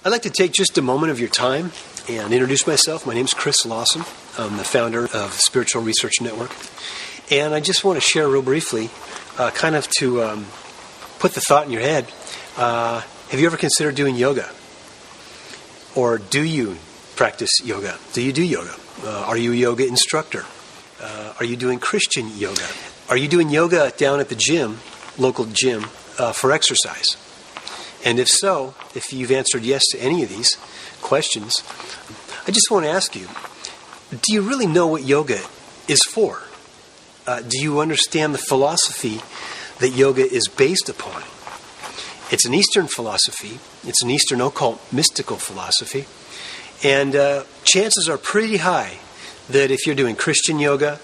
I'd like to take just a moment of your time and introduce myself. My name is Chris Lawson. I'm the founder of the Spiritual Research Network. And I just want to share real briefly, kind of to put the thought in your head, have you ever considered doing yoga? Or do you practice yoga? Do you do yoga? Are you a yoga instructor? Are you doing Christian yoga? Are you doing yoga down at the gym, local gym, for exercise? And if so, if you've answered yes to any of these questions, I just want to ask you, do you really know what yoga is for? Do you understand the philosophy that yoga is based upon? It's an Eastern philosophy. It's an Eastern occult mystical philosophy. And chances are pretty high that if you're doing Christian yoga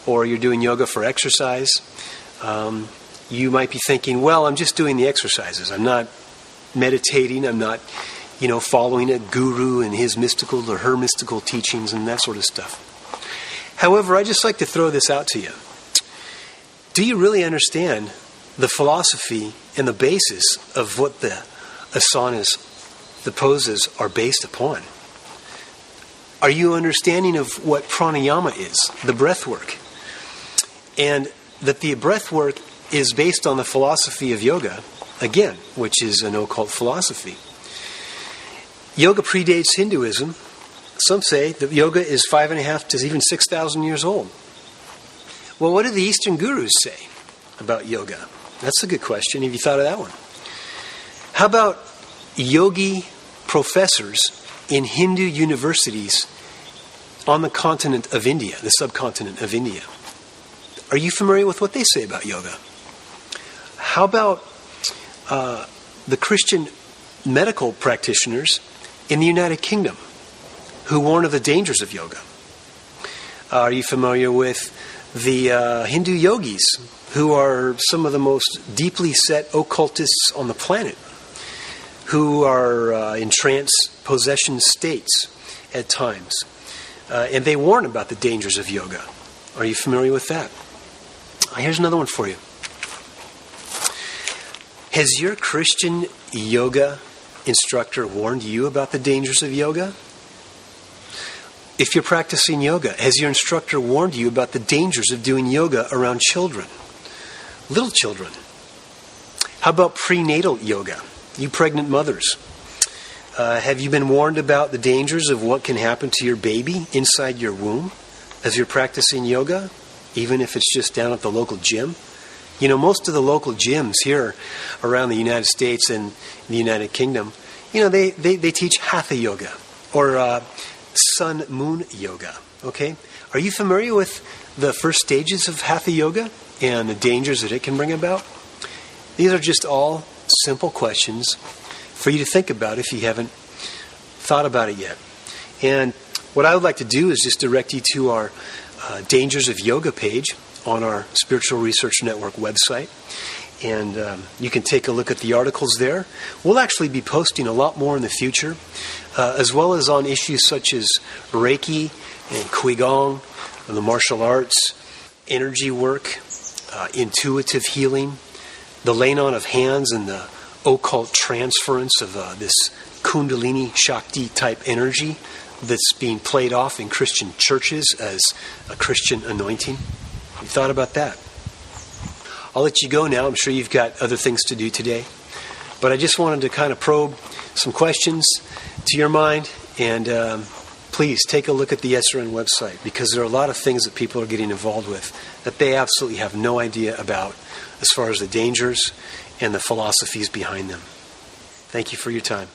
or you're doing yoga for exercise, you might be thinking, well, I'm just doing the exercises. I'm not meditating. I'm not, following a guru and his mystical or her mystical teachings and that sort of stuff. However, I just like to throw this out to you. Do you really understand the philosophy and the basis of what the asanas, the poses, are based upon? Are you understanding of what pranayama is, the breath work? And that the breath work is based on the philosophy of yoga, again, which is an occult philosophy. Yoga predates Hinduism. Some say that yoga is 5,500 to even 6,000 years old. Well, what do the Eastern gurus say about yoga? That's a good question. Have you thought of that one? How about yogi professors in Hindu universities on the continent of India, the subcontinent of India? Are you familiar with what they say about yoga? How about the Christian medical practitioners in the United Kingdom who warn of the dangers of yoga? Are you familiar with the Hindu yogis who are some of the most deeply set occultists on the planet, who are in trance possession states at times? And they warn about the dangers of yoga. Are you familiar with that? Here's another one for you. Has your Christian yoga instructor warned you about the dangers of yoga? If you're practicing yoga, has your instructor warned you about the dangers of doing yoga around children, little children? How about prenatal yoga? You pregnant mothers, have you been warned about the dangers of what can happen to your baby inside your womb as you're practicing yoga, even if it's just down at the local gym? Most of the local gyms here around the United States and the United Kingdom, they teach Hatha yoga or sun-moon yoga, okay? Are you familiar with the first stages of Hatha yoga and the dangers that it can bring about? These are just all simple questions for you to think about if you haven't thought about it yet. And what I would like to do is just direct you to our Dangers of Yoga page on our Spiritual Research Network website. And you can take a look at the articles there. We'll actually be posting a lot more in the future, as well as on issues such as Reiki and Qigong, the martial arts, energy work, intuitive healing, the laying on of hands and the occult transference of this Kundalini Shakti type energy that's being played off in Christian churches as a Christian anointing. You thought about that? I'll let you go now. I'm sure you've got other things to do today. But I just wanted to kind of probe some questions to your mind. And please take a look at the SRN website, because there are a lot of things that people are getting involved with that they absolutely have no idea about as far as the dangers and the philosophies behind them. Thank you for your time.